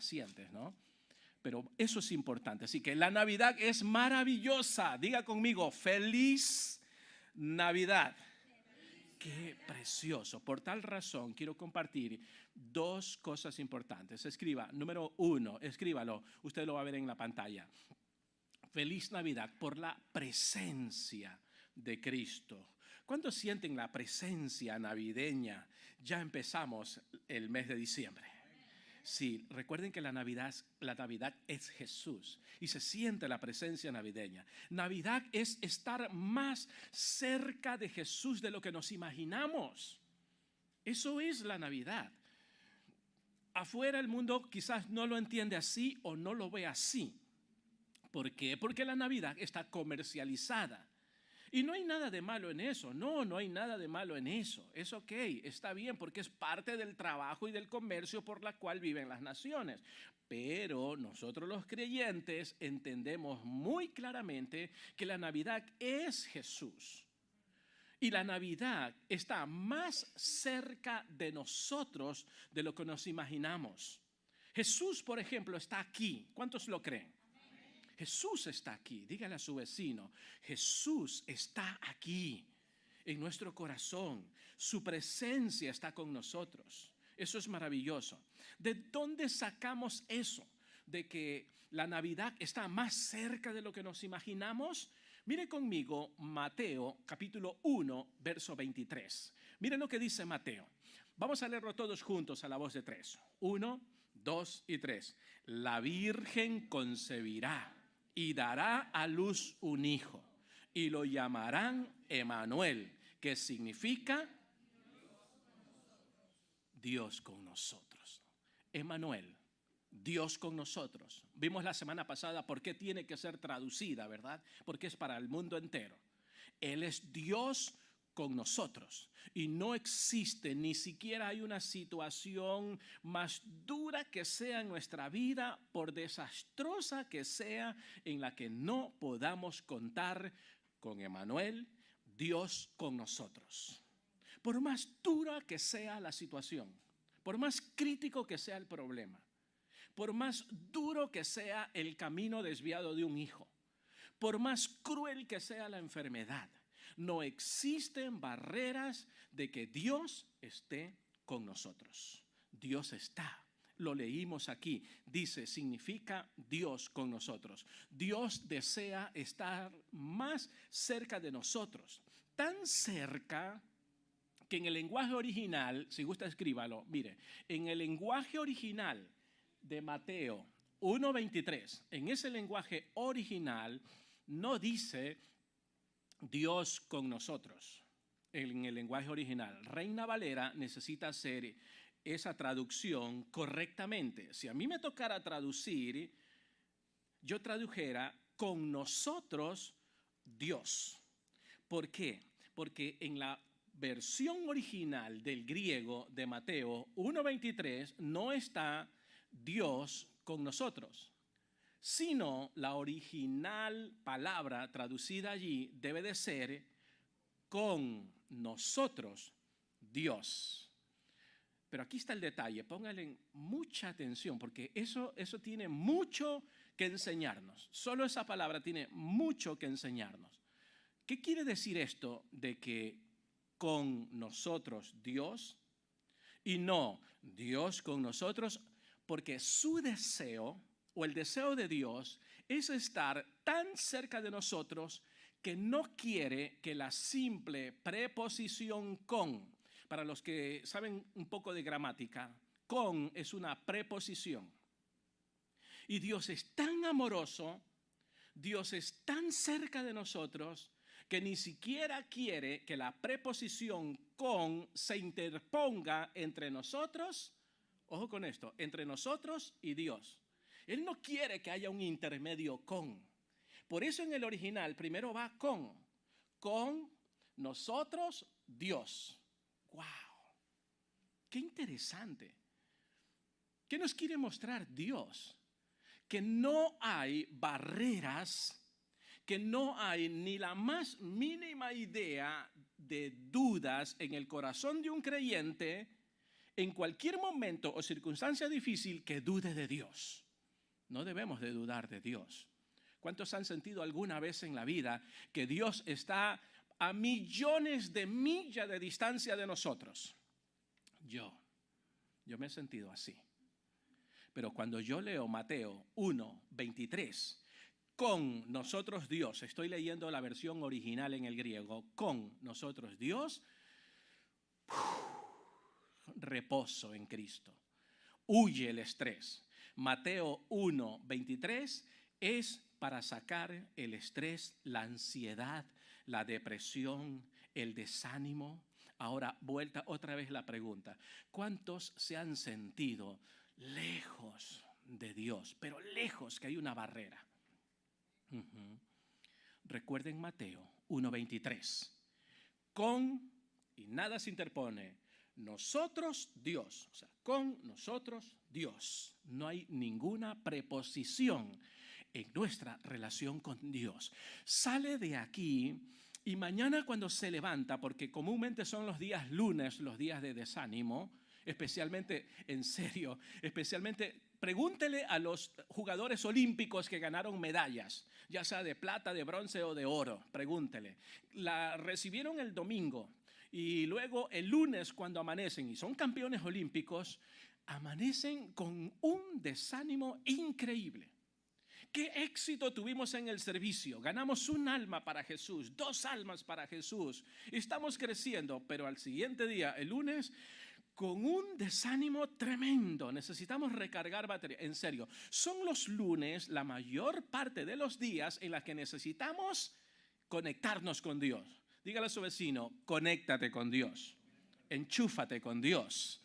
impacientes, ¿no? Pero eso es importante. Así que la Navidad es maravillosa. Diga conmigo, feliz Navidad. Qué precioso. Por tal razón quiero compartir dos cosas importantes. Escriba, número 1, escríbalo. Usted lo va a ver en la pantalla. Feliz Navidad por la presencia de Cristo. ¿Cuántos sienten la presencia navideña? Ya empezamos el mes de diciembre. Sí, recuerden que la Navidad es Jesús y se siente la presencia navideña. Navidad es estar más cerca de Jesús de lo que nos imaginamos. Eso es la Navidad. Afuera el mundo quizás no lo entiende así o no lo ve así. ¿Por qué? Porque la Navidad está comercializada. Y no hay nada de malo en eso, no hay nada de malo en eso. Es ok, está bien porque es parte del trabajo y del comercio por la cual viven las naciones. Pero nosotros los creyentes entendemos muy claramente que la Navidad es Jesús. Y la Navidad está más cerca de nosotros de lo que nos imaginamos. Jesús, por ejemplo, está aquí. ¿Cuántos lo creen? Jesús está aquí. Dígale a su vecino, Jesús está aquí en nuestro corazón. Su presencia está con nosotros. Eso es maravilloso. ¿De dónde sacamos eso? De que la Navidad está más cerca de lo que nos imaginamos. Mire conmigo Mateo capítulo 1, verso 23. Mire lo que dice Mateo. Vamos a leerlo todos juntos a la voz de 3. 1, 2 y 3. La Virgen concebirá y dará a luz un hijo, y lo llamarán Emanuel, que significa Dios con nosotros. Emanuel, Dios con nosotros. Vimos la semana pasada por qué tiene que ser traducida, ¿verdad? Porque es para el mundo entero. Él es Dios con nosotros. Y no existe, ni siquiera hay una situación más dura que sea en nuestra vida, por desastrosa que sea, en la que no podamos contar con Emanuel, Dios con nosotros. Por más dura que sea la situación, por más crítico que sea el problema, por más duro que sea el camino desviado de un hijo, por más cruel que sea la enfermedad, no existen barreras de que Dios esté con nosotros. Dios está. Lo leímos aquí. Dice, significa Dios con nosotros. Dios desea estar más cerca de nosotros. Tan cerca que en el lenguaje original, si gusta escríbalo, mire, en el lenguaje original de Mateo 1:23, en ese lenguaje original no dice Dios con nosotros. En el lenguaje original, Reina Valera necesita hacer esa traducción correctamente. Si a mí me tocara traducir, yo tradujera con nosotros Dios. ¿Por qué? Porque en la versión original del griego de Mateo 1:23 no está Dios con nosotros, sino la original palabra traducida allí debe de ser con nosotros Dios. Pero aquí está el detalle, pónganle mucha atención porque eso tiene mucho que enseñarnos. Solo esa palabra tiene mucho que enseñarnos. ¿Qué quiere decir esto de que con nosotros Dios y no Dios con nosotros? Porque su deseo o el deseo de Dios es estar tan cerca de nosotros que no quiere que la simple preposición con, para los que saben un poco de gramática, con es una preposición. Y Dios es tan amoroso, Dios es tan cerca de nosotros, que ni siquiera quiere que la preposición con se interponga entre nosotros, ojo con esto, entre nosotros y Dios. Él no quiere que haya un intermedio con. Por eso en el original primero va con nosotros, Dios. ¡Wow! ¡Qué interesante! ¿Qué nos quiere mostrar Dios? Que no hay barreras, que no hay ni la más mínima idea de dudas en el corazón de un creyente en cualquier momento o circunstancia difícil que dude de Dios. No debemos de dudar de Dios. ¿Cuántos han sentido alguna vez en la vida que Dios está a millones de millas de distancia de nosotros? Yo me he sentido así. Pero cuando yo leo Mateo 1:23, con nosotros Dios, estoy leyendo la versión original en el griego, con nosotros Dios, reposo en Cristo. Huye el estrés. Mateo 1:23 es para sacar el estrés, la ansiedad, la depresión, el desánimo. Ahora, vuelta otra vez la pregunta. ¿Cuántos se han sentido lejos de Dios? Pero lejos, que hay una barrera. Recuerden Mateo 1:23. Con, y nada se interpone, nosotros Dios. O sea, con nosotros Dios. No hay ninguna preposición en nuestra relación con Dios. Sale de aquí y mañana cuando se levanta, porque comúnmente son los días lunes, los días de desánimo, especialmente, en serio, especialmente, pregúntele a los jugadores olímpicos que ganaron medallas, ya sea de plata, de bronce o de oro, pregúntele. La recibieron el domingo y luego el lunes cuando amanecen, y son campeones olímpicos, amanecen con un desánimo increíble. ¿Qué éxito tuvimos en el servicio? Ganamos un alma para Jesús, 2 almas para Jesús. Estamos creciendo, pero al siguiente día, el lunes, con un desánimo tremendo. Necesitamos recargar batería. En serio, son los lunes la mayor parte de los días en las que necesitamos conectarnos con Dios. Dígale a su vecino, conéctate con Dios. Enchúfate con Dios.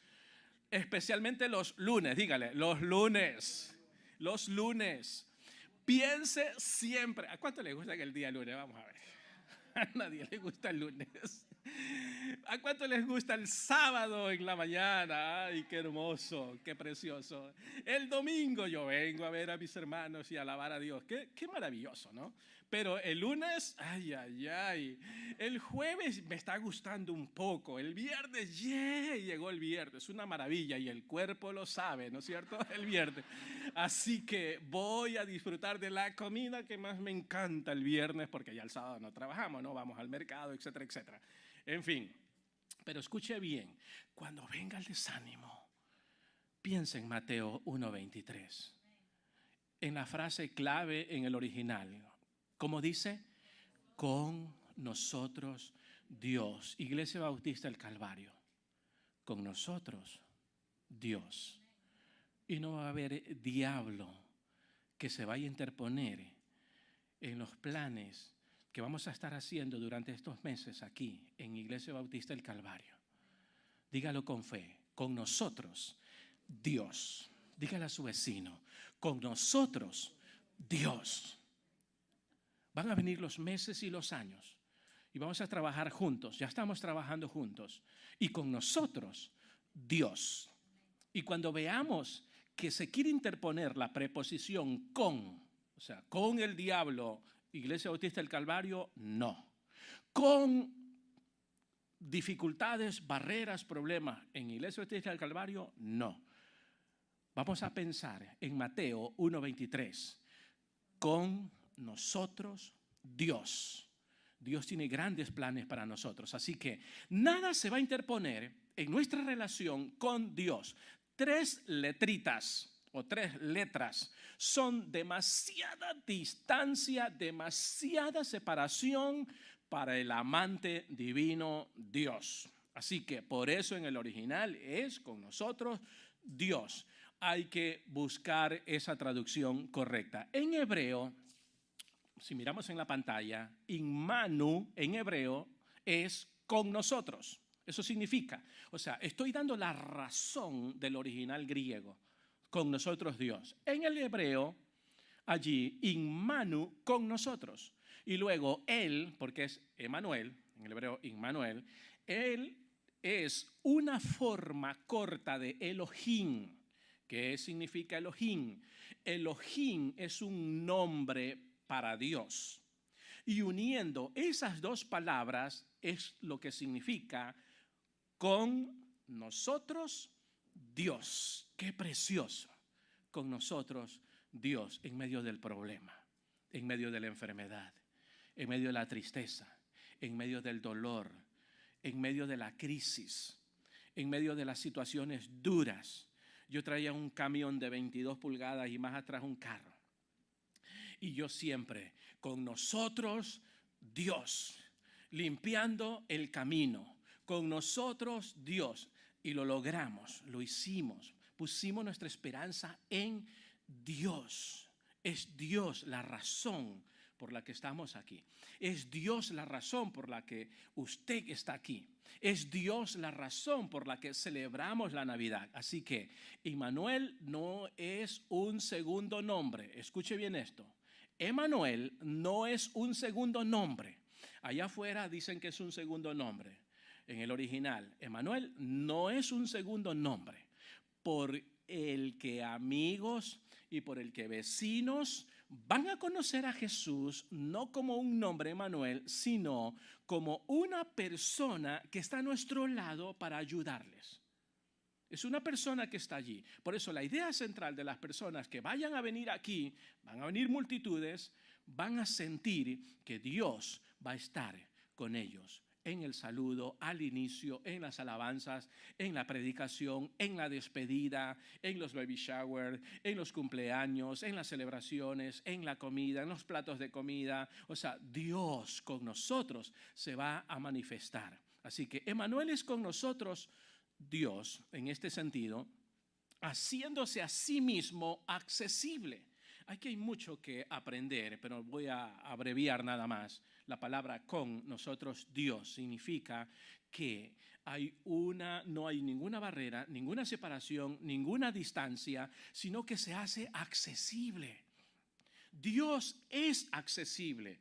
Especialmente los lunes, dígale, los lunes. Los lunes. Piense siempre. ¿A cuánto le gusta el día lunes? Vamos a ver. A nadie le gusta el lunes. ¿A cuánto les gusta el sábado en la mañana? Ay, qué hermoso, qué precioso. El domingo yo vengo a ver a mis hermanos y a alabar a Dios. Qué maravilloso, ¿no? Pero el lunes, ay, ay, ay. El jueves me está gustando un poco. El viernes, llegó el viernes. Una maravilla y el cuerpo lo sabe, ¿no es cierto? El viernes. Así que voy a disfrutar de la comida que más me encanta el viernes, porque ya el sábado no trabajamos, ¿no? Vamos al mercado, etcétera, etcétera. En fin, pero escuche bien, cuando venga el desánimo, piensa en Mateo 1:23, en la frase clave en el original, como dice, con nosotros Dios. Iglesia Bautista del Calvario, con nosotros Dios. Y no va a haber diablo que se vaya a interponer en los planes que vamos a estar haciendo durante estos meses aquí en Iglesia Bautista del Calvario. Dígalo con fe, con nosotros Dios. Dígale a su vecino, con nosotros Dios. Van a venir los meses y los años y vamos a trabajar juntos. Ya estamos trabajando juntos y con nosotros Dios. Y cuando veamos que se quiere interponer la preposición con, o sea, con el diablo, Iglesia Bautista del Calvario, no. Con dificultades, barreras, problemas en Iglesia Bautista del Calvario, no. Vamos a pensar en Mateo 1:23. Con nosotros Dios. Dios tiene grandes planes para nosotros. Así que nada se va a interponer en nuestra relación con Dios. 3 letritas o 3 letras son demasiada distancia, demasiada separación para el amante divino Dios. Así que por eso en el original es con nosotros Dios. Hay que buscar esa traducción correcta. En hebreo, si miramos en la pantalla, Imanu en hebreo es con nosotros. Eso significa, o sea, estoy dando la razón del original griego, con nosotros Dios. En el hebreo, allí, Imanu, con nosotros. Y luego él, porque es Emanuel, en el hebreo Immanuel, él es una forma corta de Elohim. ¿Qué significa Elohim? Elohim es un nombre para Dios. Y uniendo esas 2 palabras es lo que significa con nosotros Dios, qué precioso. Con nosotros, Dios, en medio del problema, en medio de la enfermedad, en medio de la tristeza, en medio del dolor, en medio de la crisis, en medio de las situaciones duras. Yo traía un camión de 22 pulgadas y más atrás un carro. Y yo siempre, con nosotros, Dios, limpiando el camino. Con nosotros, Dios. Y lo logramos, lo hicimos. Pusimos nuestra esperanza en Dios. Es Dios la razón por la que estamos aquí. Es Dios la razón por la que usted está aquí. Es Dios la razón por la que celebramos la Navidad. Así que Emmanuel no es un segundo nombre. Escuche bien esto. Emmanuel no es un segundo nombre. Allá afuera dicen que es un segundo nombre. En el original, Emmanuel no es un segundo nombre. Por el que amigos y por el que vecinos van a conocer a Jesús no como un nombre Emmanuel, sino como una persona que está a nuestro lado para ayudarles. Es una persona que está allí. Por eso la idea central de las personas que vayan a venir aquí, van a venir multitudes, van a sentir que Dios va a estar con ellos en el saludo, al inicio, en las alabanzas, en la predicación, en la despedida, en los baby shower, en los cumpleaños, en las celebraciones, en la comida, en los platos de comida. O sea, Dios con nosotros se va a manifestar. Así que Emmanuel es con nosotros, Dios, en este sentido, haciéndose a sí mismo accesible. Aquí hay mucho que aprender, pero voy a abreviar nada más. La palabra con nosotros, Dios, significa que no hay ninguna barrera, ninguna separación, ninguna distancia, sino que se hace accesible. Dios es accesible.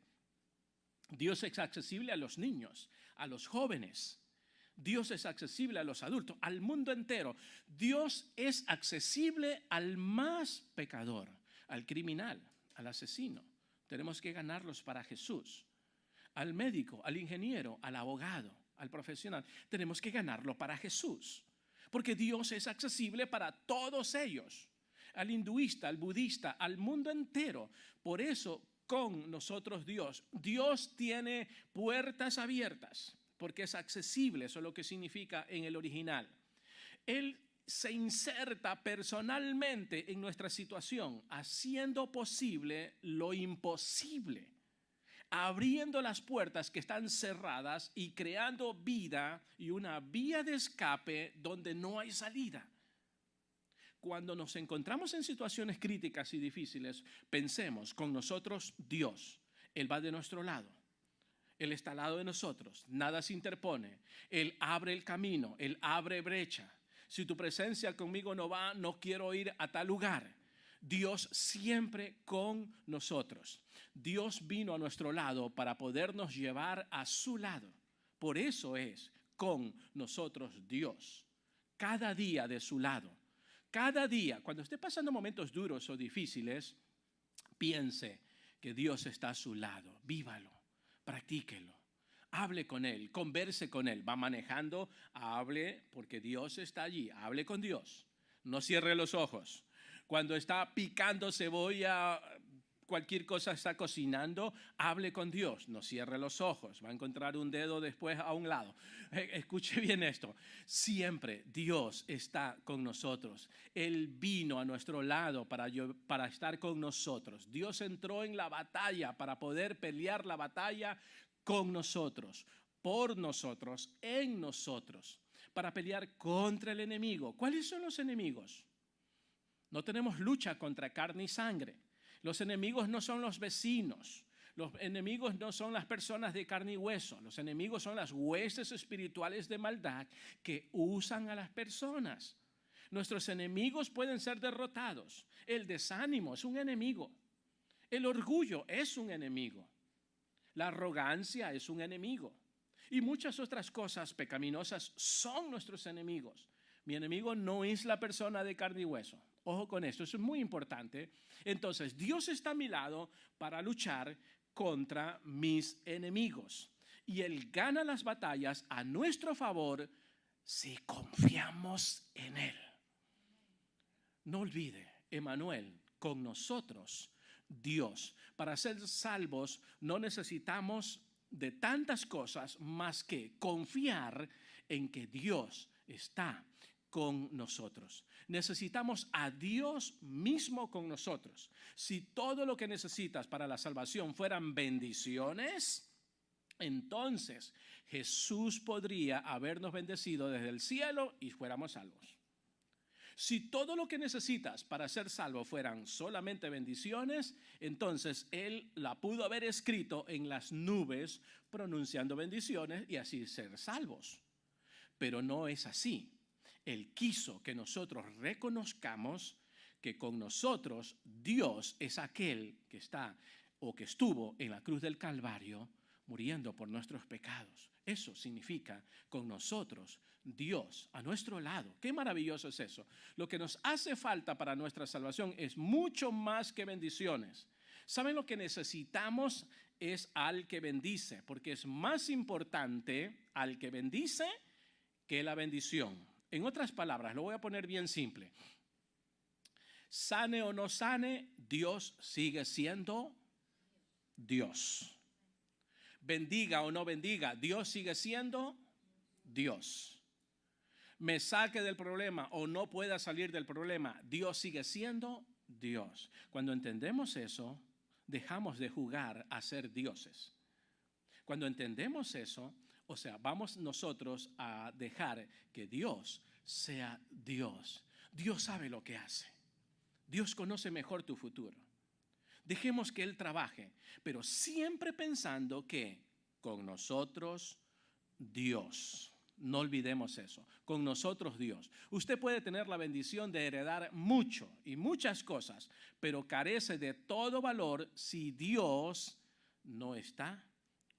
Dios es accesible a los niños, a los jóvenes. Dios es accesible a los adultos, al mundo entero. Dios es accesible al más pecador, al criminal, al asesino. Tenemos que ganarlos para Jesús. Al médico, al ingeniero, al abogado, al profesional. Tenemos que ganarlo para Jesús. Porque Dios es accesible para todos ellos. Al hinduista, al budista, al mundo entero. Por eso, con nosotros Dios. Dios tiene puertas abiertas. Porque es accesible, eso es lo que significa en el original. Él se inserta personalmente en nuestra situación, haciendo posible lo imposible, abriendo las puertas que están cerradas y creando vida y una vía de escape donde no hay salida. Cuando nos encontramos en situaciones críticas y difíciles, pensemos con nosotros Dios. Él va de nuestro lado. Él está al lado de nosotros, nada se interpone. Él abre el camino, Él abre brecha. Si tu presencia conmigo no va, no quiero ir a tal lugar. Dios siempre con nosotros. Dios vino a nuestro lado para podernos llevar a su lado. Por eso es con nosotros Dios. Cada día de su lado. Cada día, cuando esté pasando momentos duros o difíciles, piense que Dios está a su lado. Vívalo. Practíquelo, hable con Él, converse con Él. Va manejando, hable porque Dios está allí, hable con Dios. No cierre los ojos. Cuando está picando cebolla, cualquier cosa está cocinando, hable con Dios. No cierre los ojos, va a encontrar un dedo después a un lado. Escuche bien esto, siempre Dios está con nosotros. Él vino a nuestro lado para estar con nosotros. Dios entró en la batalla para poder pelear la batalla con nosotros, por nosotros, en nosotros, para pelear contra el enemigo. ¿Cuáles son los enemigos? No tenemos lucha contra carne y sangre. Los enemigos no son los vecinos. Los enemigos no son las personas de carne y hueso. Los enemigos son las huestes espirituales de maldad que usan a las personas. Nuestros enemigos pueden ser derrotados. El desánimo es un enemigo. El orgullo es un enemigo. La arrogancia es un enemigo. Y muchas otras cosas pecaminosas son nuestros enemigos. Mi enemigo no es la persona de carne y hueso. Ojo con esto, eso es muy importante. Entonces, Dios está a mi lado para luchar contra mis enemigos. Y Él gana las batallas a nuestro favor si confiamos en Él. No olvide, Emmanuel, con nosotros, Dios. Para ser salvos no necesitamos de tantas cosas más que confiar en que Dios está con nosotros. Necesitamos a Dios mismo con nosotros. Si todo lo que necesitas para la salvación fueran bendiciones, entonces Jesús podría habernos bendecido desde el cielo y fuéramos salvos. Si todo lo que necesitas para ser salvo fueran solamente bendiciones, entonces Él la pudo haber escrito en las nubes pronunciando bendiciones y así ser salvos. Pero no es así. Él quiso que nosotros reconozcamos que con nosotros Dios es aquel que está o que estuvo en la cruz del Calvario muriendo por nuestros pecados. Eso significa con nosotros Dios a nuestro lado. Qué maravilloso es eso. Lo que nos hace falta para nuestra salvación es mucho más que bendiciones. ¿Saben lo que necesitamos? Es al que bendice, porque es más importante al que bendice que la bendición. En otras palabras, lo voy a poner bien simple. Sane o no sane, Dios sigue siendo Dios. Bendiga o no bendiga, Dios sigue siendo Dios. Me saque del problema o no pueda salir del problema, Dios sigue siendo Dios. Cuando entendemos eso, dejamos de jugar a ser dioses. Cuando entendemos eso, o sea, vamos nosotros a dejar que Dios sea Dios. Dios sabe lo que hace. Dios conoce mejor tu futuro. Dejemos que Él trabaje, pero siempre pensando que con nosotros Dios. No olvidemos eso. Con nosotros Dios. Usted puede tener la bendición de heredar mucho y muchas cosas, pero carece de todo valor si Dios no está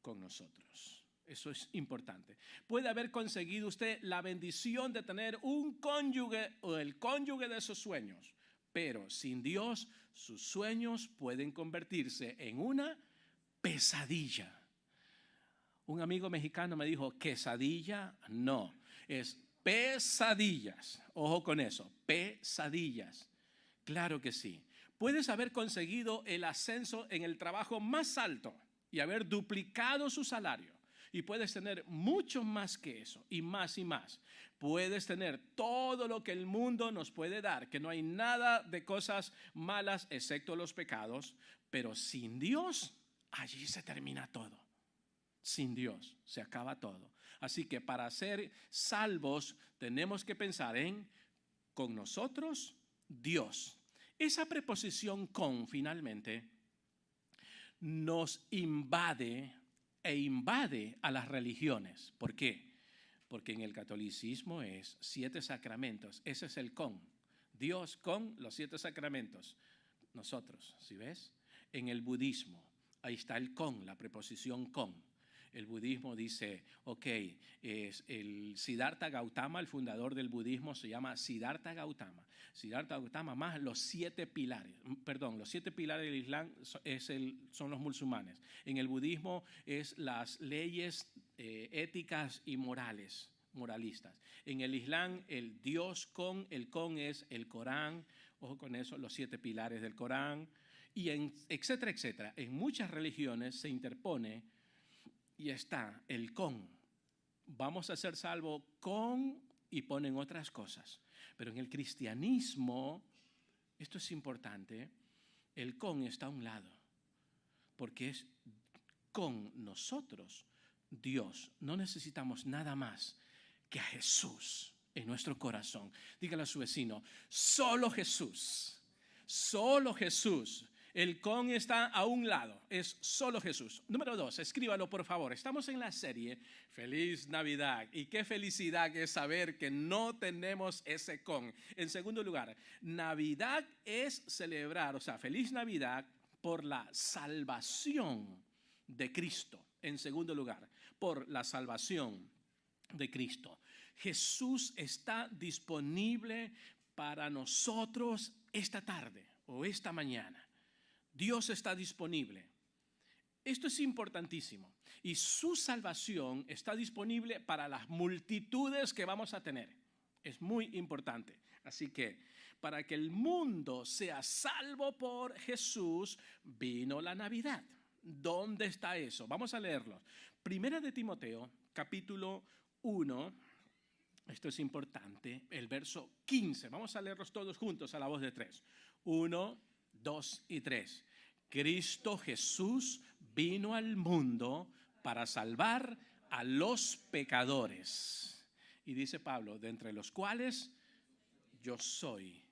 con nosotros. Eso es importante. Puede haber conseguido usted la bendición de tener un cónyuge o el cónyuge de sus sueños, pero sin Dios sus sueños pueden convertirse en una pesadilla. Un amigo mexicano me dijo, quesadilla, no, es pesadillas. Ojo con eso, pesadillas. Claro que sí. Puedes haber conseguido el ascenso en el trabajo más alto y haber duplicado su salario. Y puedes tener mucho más que eso, y más y más. Puedes tener todo lo que el mundo nos puede dar, que no hay nada de cosas malas excepto los pecados, pero sin Dios, allí se termina todo. Sin Dios se acaba todo. Así que para ser salvos tenemos que pensar en con nosotros Dios. Esa preposición con finalmente nos invade e invade a las religiones. ¿Por qué? Porque en el catolicismo es 7 sacramentos. Ese es el con. Dios con los 7 sacramentos. Nosotros, ¿sí ves? En el budismo, ahí está el con, la preposición con. El budismo dice, ok, es el Siddhartha Gautama, el fundador del budismo, se llama Siddhartha Gautama. Siddhartha Gautama más los 7 pilares, los 7 pilares del Islam son los musulmanes. En el budismo es las leyes éticas y moralistas. En el Islam el Dios con, el con es el Corán, ojo con eso, los 7 pilares del Corán, y etcétera, etcétera. En muchas religiones se interpone y está el con. Vamos a ser salvos con y ponen otras cosas. Pero en el cristianismo, esto es importante, el con está a un lado. Porque es con nosotros Dios. No necesitamos nada más que a Jesús en nuestro corazón. Dígale a su vecino, solo Jesús. Solo Jesús. El con está a un lado, es solo Jesús. Número 2, escríbalo por favor. Estamos en la serie Feliz Navidad. Y qué felicidad es saber que no tenemos ese con. En segundo lugar, Navidad es celebrar, o sea, Feliz Navidad por la salvación de Cristo. En segundo lugar, por la salvación de Cristo. Jesús está disponible para nosotros esta tarde o esta mañana. Dios está disponible. Esto es importantísimo. Y su salvación está disponible para las multitudes que vamos a tener. Es muy importante. Así que para que el mundo sea salvo por Jesús, vino la Navidad. ¿Dónde está eso? Vamos a leerlo. Primera de Timoteo, capítulo 1. Esto es importante. El verso 15. Vamos a leerlos todos juntos a la voz de 3. 1, 2 y 3. Cristo Jesús vino al mundo para salvar a los pecadores. Y dice Pablo, de entre los cuales yo soy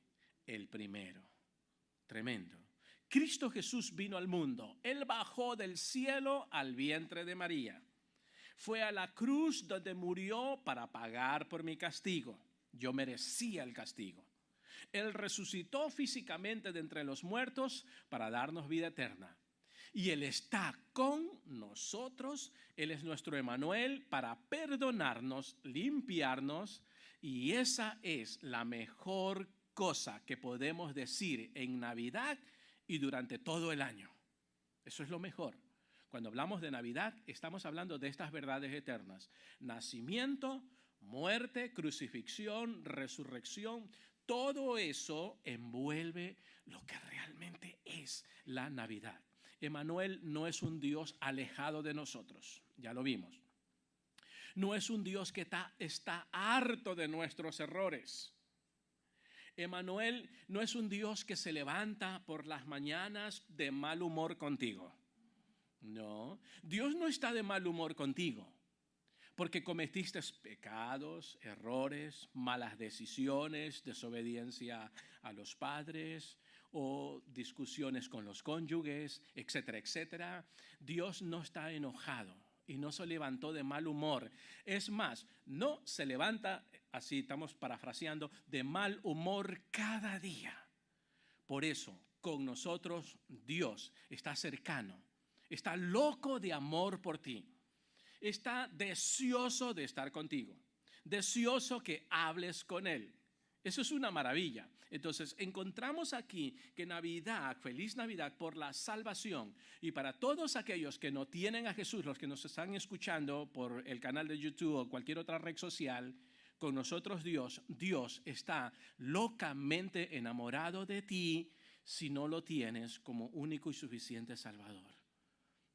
el primero. Tremendo. Cristo Jesús vino al mundo. Él bajó del cielo al vientre de María. Fue a la cruz donde murió para pagar por mi castigo. Yo merecía el castigo. Él resucitó físicamente de entre los muertos para darnos vida eterna. Y Él está con nosotros. Él es nuestro Emmanuel para perdonarnos, limpiarnos. Y esa es la mejor cosa que podemos decir en Navidad y durante todo el año. Eso es lo mejor. Cuando hablamos de Navidad, estamos hablando de estas verdades eternas. Nacimiento, muerte, crucifixión, resurrección. Todo eso envuelve lo que realmente es la Navidad. Emmanuel no es un Dios alejado de nosotros, ya lo vimos. No es un Dios que está harto de nuestros errores. Emmanuel no es un Dios que se levanta por las mañanas de mal humor contigo. No, Dios no está de mal humor contigo porque cometiste pecados, errores, malas decisiones, desobediencia a los padres o discusiones con los cónyuges, etcétera, etcétera. Dios no está enojado y no se levantó de mal humor. Es más, no se levanta, así estamos parafraseando, de mal humor cada día. Por eso, con nosotros Dios está cercano. Está loco de amor por ti. Está deseoso de estar contigo. Deseoso que hables con Él. Eso es una maravilla. Entonces, encontramos aquí que Navidad, feliz Navidad por la salvación. Y para todos aquellos que no tienen a Jesús, los que nos están escuchando por el canal de YouTube o cualquier otra red social, con nosotros Dios está locamente enamorado de ti si no lo tienes como único y suficiente Salvador.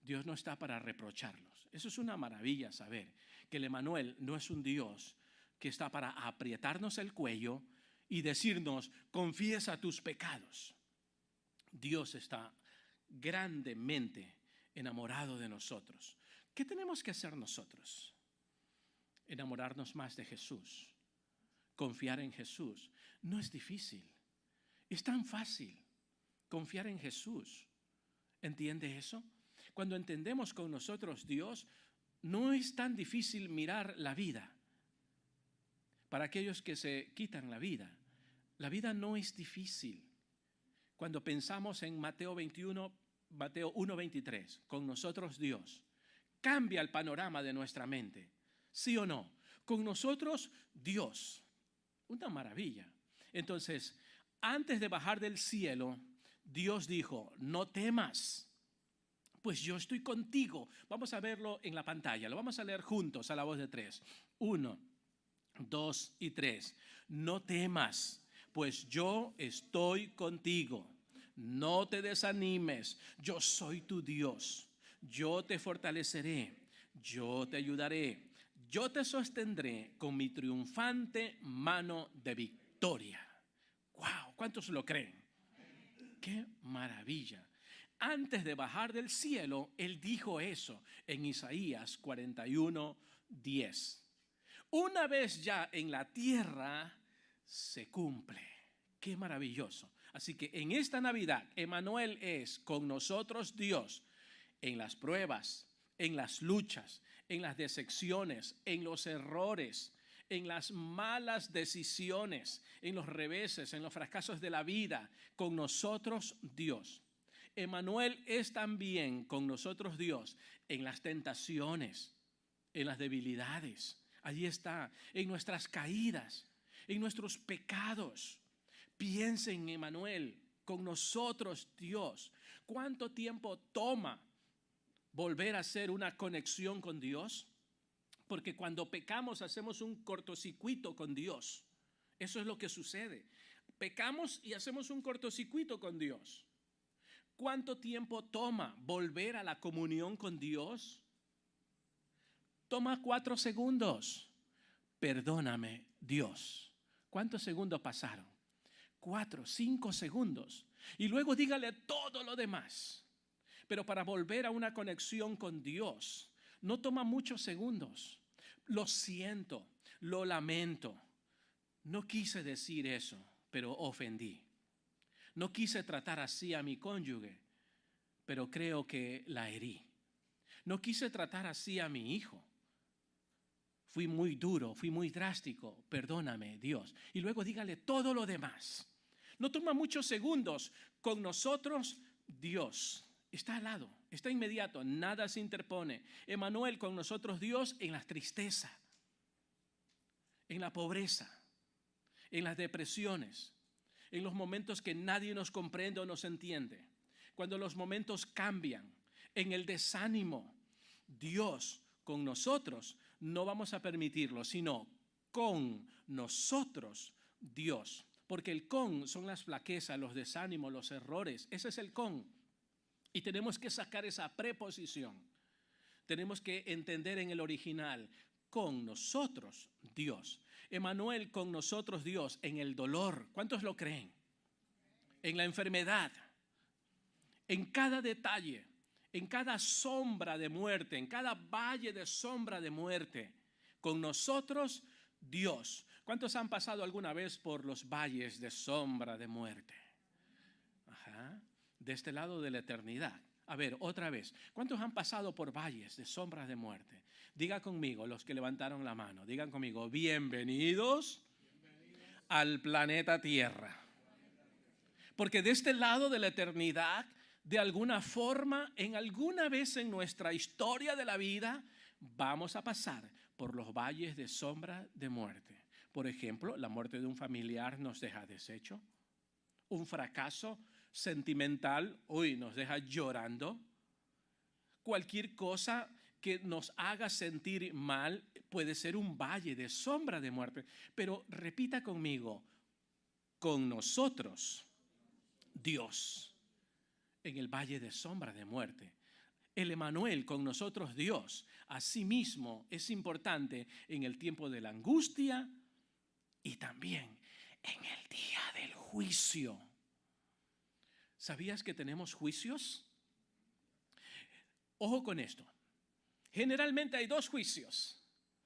Dios no está para reprocharlos. Eso es una maravilla saber que el Emmanuel no es un Dios que está para aprietarnos el cuello y decirnos, confiesa tus pecados. Dios está grandemente enamorado de nosotros. ¿Qué tenemos que hacer nosotros? Enamorarnos más de Jesús. Confiar en Jesús. No es difícil. Es tan fácil confiar en Jesús. ¿Entiende eso? Cuando entendemos con nosotros Dios, no es tan difícil mirar la vida. Para aquellos que se quitan la vida no es difícil. Cuando pensamos en Mateo 1:23, con nosotros Dios, cambia el panorama de nuestra mente. ¿Sí o no? Con nosotros Dios. Una maravilla. Entonces, antes de bajar del cielo, Dios dijo, no temas. Pues yo estoy contigo. Vamos a verlo en la pantalla. Lo vamos a leer juntos a la voz de 3. 1, 2 y 3. No temas, pues yo estoy contigo. No te desanimes. Yo soy tu Dios. Yo te fortaleceré. Yo te ayudaré. Yo te sostendré con mi triunfante mano de victoria. ¡Wow! ¿Cuántos lo creen? ¡Qué maravilla! Antes de bajar del cielo, Él dijo eso en Isaías 41:10. Una vez ya en la tierra, se cumple. ¡Qué maravilloso! Así que en esta Navidad, Emmanuel es con nosotros Dios en las pruebas, en las luchas, en las decepciones, en los errores, en las malas decisiones, en los reveses, en los fracasos de la vida, con nosotros Dios. Emmanuel es también con nosotros Dios en las tentaciones, en las debilidades. Allí está, en nuestras caídas, en nuestros pecados. Piensen en Emmanuel, con nosotros Dios. ¿Cuánto tiempo toma volver a hacer una conexión con Dios? Porque cuando pecamos hacemos un cortocircuito con Dios. Eso es lo que sucede. Pecamos y hacemos un cortocircuito con Dios. ¿Cuánto tiempo toma volver a la comunión con Dios? Toma 4 segundos. Perdóname, Dios. ¿Cuántos segundos pasaron? 4, 5 segundos. Y luego dígale todo lo demás. Pero para volver a una conexión con Dios, no toma muchos segundos. Lo siento, lo lamento. No quise decir eso, pero ofendí. No quise tratar así a mi cónyuge, pero creo que la herí. No quise tratar así a mi hijo. Fui muy duro, fui muy drástico. Perdóname, Dios. Y luego dígale todo lo demás. No toma muchos segundos. Con nosotros, Dios está al lado, está inmediato, nada se interpone. Emmanuel, con nosotros, Dios, en la tristeza, en la pobreza, en las depresiones, en los momentos que nadie nos comprende o nos entiende, cuando los momentos cambian, en el desánimo. Dios con nosotros, no vamos a permitirlo, sino con nosotros Dios. Porque el con son las flaquezas, los desánimos, los errores. Ese es el con. Y tenemos que sacar esa preposición. Tenemos que entender en el original, con nosotros Dios. Emmanuel, con nosotros Dios, en el dolor. ¿Cuántos lo creen? En la enfermedad, en cada detalle, en cada sombra de muerte, en cada valle de sombra de muerte. Con nosotros Dios. ¿Cuántos han pasado alguna vez por los valles de sombra de muerte? Ajá. De este lado de la eternidad. A ver, otra vez. ¿Cuántos han pasado por valles de sombras de muerte? Diga conmigo, los que levantaron la mano. Digan conmigo, bienvenidos al planeta Tierra. Porque de este lado de la eternidad, de alguna forma, en alguna vez en nuestra historia de la vida, vamos a pasar por los valles de sombra de muerte. Por ejemplo, la muerte de un familiar nos deja deshecho. Un fracaso sentimental, nos deja llorando. Cualquier cosa que nos haga sentir mal puede ser un valle de sombra de muerte. Pero repita conmigo, con nosotros, Dios, en el valle de sombra de muerte. El Emmanuel, con nosotros Dios, asimismo es importante en el tiempo de la angustia y también en el día del juicio. ¿Sabías que tenemos juicios? Ojo con esto. Generalmente hay 2 juicios.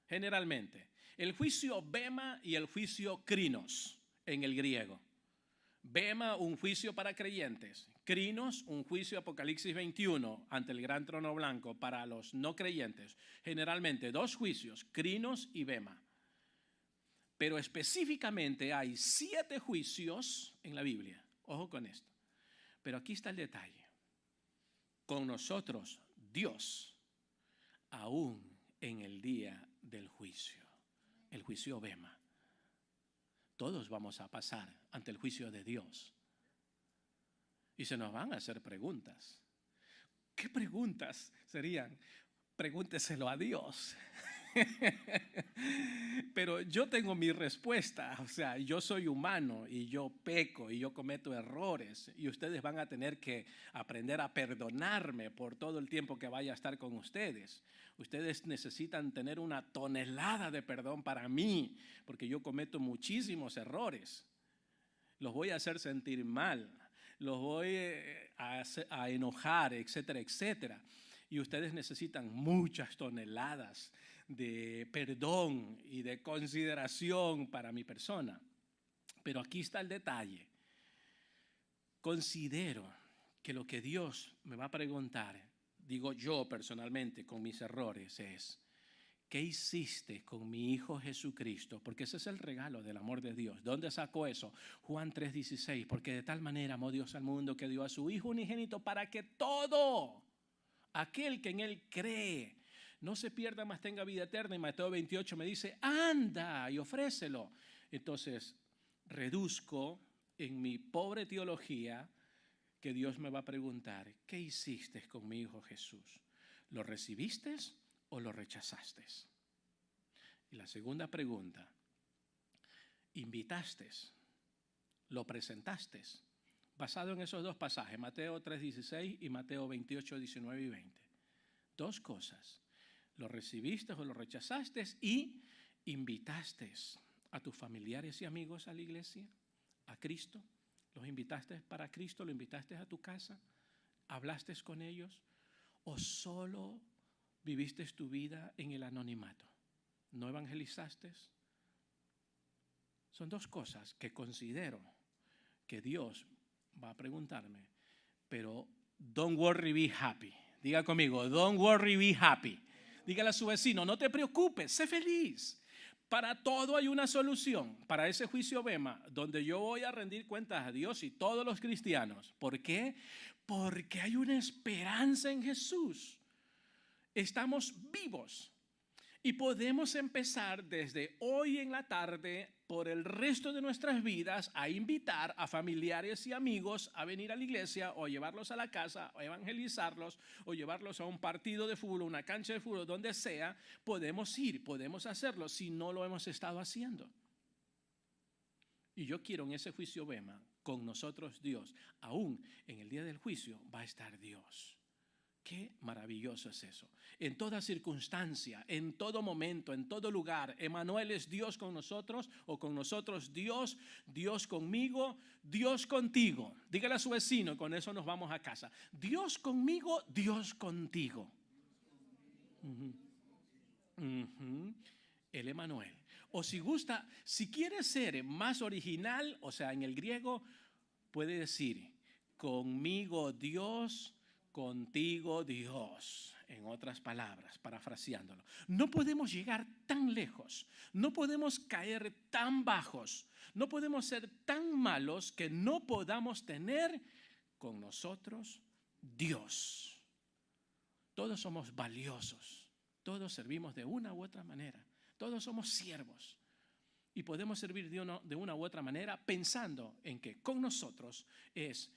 Generalmente. El juicio bema y el juicio krinos en el griego. Bema, un juicio para creyentes. Krinos, un juicio Apocalipsis 21 ante el gran trono blanco para los no creyentes. Generalmente 2 juicios, krinos y bema. Pero específicamente hay 7 juicios en la Biblia. Ojo con esto. Pero aquí está el detalle. Con nosotros, Dios, aún en el día del juicio. El juicio bema. Todos vamos a pasar ante el juicio de Dios. Y se nos van a hacer preguntas. ¿Qué preguntas serían? Pregúnteselo a Dios. Pero yo tengo mi respuesta. O sea, yo soy humano y yo peco y yo cometo errores. Y ustedes van a tener que aprender a perdonarme por todo el tiempo que vaya a estar con ustedes. Ustedes necesitan tener una tonelada de perdón para mí, porque yo cometo muchísimos errores. Los voy a hacer sentir mal, los voy a enojar, etcétera, etcétera. Y ustedes necesitan muchas toneladas de perdón y de consideración para mi persona. Pero aquí está el detalle. Considero que lo que Dios me va a preguntar, digo yo personalmente con mis errores, es: ¿qué hiciste con mi Hijo Jesucristo? Porque ese es el regalo del amor de Dios. ¿Dónde sacó eso? Juan 3:16. Porque de tal manera amó Dios al mundo que dio a su Hijo unigénito para que todo aquel que en Él cree no se pierda, mas tenga vida eterna. Y Mateo 28 me dice: anda y ofrécelo. Entonces reduzco en mi pobre teología que Dios me va a preguntar: ¿qué hiciste con mi Hijo Jesús? ¿Lo recibiste o lo rechazaste? Y la segunda pregunta: invitaste, lo presentaste, basado en esos dos pasajes, Mateo 3:16 y Mateo 28:19 y 20. Dos cosas, lo recibiste o lo rechazaste y invitaste a tus familiares y amigos a la iglesia, a Cristo, los invitaste para Cristo, lo invitaste a tu casa, hablaste con ellos o solo viviste tu vida en el anonimato, no evangelizaste. Son dos cosas que considero que Dios va a preguntarme, pero don't worry, be happy. Diga conmigo, don't worry, be happy. Dígale a su vecino, no te preocupes, sé feliz. Para todo hay una solución, para ese juicio bema, donde yo voy a rendir cuentas a Dios y todos los cristianos. ¿Por qué? Porque hay una esperanza en Jesús. Estamos vivos y podemos empezar desde hoy en la tarde por el resto de nuestras vidas a invitar a familiares y amigos a venir a la iglesia o llevarlos a la casa o evangelizarlos o llevarlos a un partido de fútbol, una cancha de fútbol, donde sea. Podemos ir, podemos hacerlo si no lo hemos estado haciendo. Y yo quiero en ese juicio bema con nosotros Dios, aún en el día del juicio va a estar Dios. Qué maravilloso es eso. En toda circunstancia, en todo momento, en todo lugar, Emmanuel es Dios con nosotros o con nosotros Dios, Dios conmigo, Dios contigo. Dígale a su vecino, con eso nos vamos a casa. Dios conmigo, Dios contigo. El Emmanuel. O si gusta, si quiere ser más original, o sea, en el griego, puede decir, conmigo Dios, contigo Dios, en otras palabras, parafraseándolo. No podemos llegar tan lejos, no podemos caer tan bajos, no podemos ser tan malos que no podamos tener con nosotros Dios. Todos somos valiosos, todos servimos de una u otra manera, todos somos siervos y podemos servir de una u otra manera pensando en que con nosotros es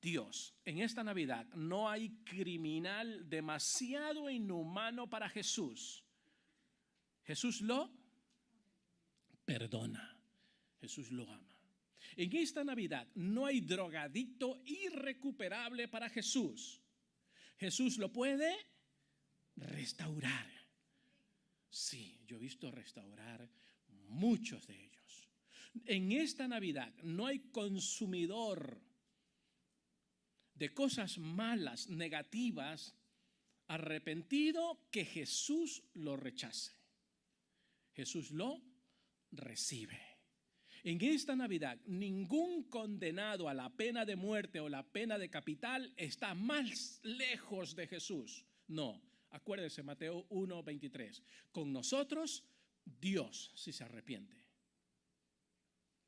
Dios. En esta Navidad no hay criminal demasiado inhumano para Jesús. Jesús lo perdona. Jesús lo ama. En esta Navidad no hay drogadicto irrecuperable para Jesús. Jesús lo puede restaurar. Sí, yo he visto restaurar muchos de ellos. En esta Navidad no hay consumidor de cosas malas, negativas, arrepentido, que Jesús lo rechace. Jesús lo recibe. En esta Navidad, ningún condenado a la pena de muerte o la pena de capital está más lejos de Jesús. No, acuérdese, Mateo 1:23. Con nosotros, Dios, si se arrepiente.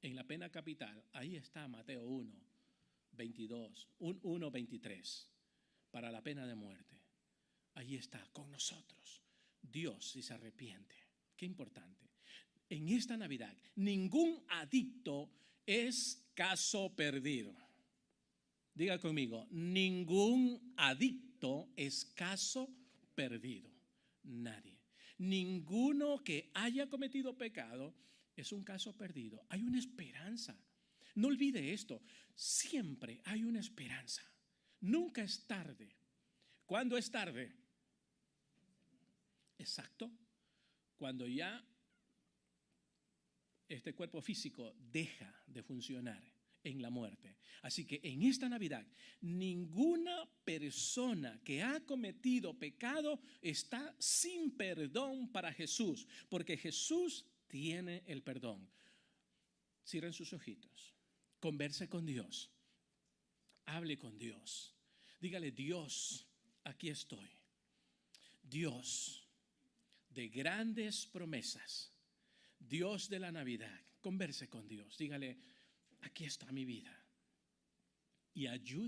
En la pena capital, ahí está Mateo 1:23, para la pena de muerte. Ahí está, con nosotros. Dios, si se arrepiente. Qué importante. En esta Navidad, ningún adicto es caso perdido. Diga conmigo, ningún adicto es caso perdido. Nadie. Ninguno que haya cometido pecado es un caso perdido. Hay una esperanza. No olvide esto, siempre hay una esperanza. Nunca es tarde. ¿Cuándo es tarde? Exacto, cuando ya este cuerpo físico deja de funcionar en la muerte. Así que en esta Navidad, ninguna persona que ha cometido pecado está sin perdón para Jesús, porque Jesús tiene el perdón. Cierren sus ojitos. Converse con Dios, hable con Dios, dígale: Dios, aquí estoy. Dios de grandes promesas, Dios de la Navidad, converse con Dios, dígale: aquí está mi vida y ayúdame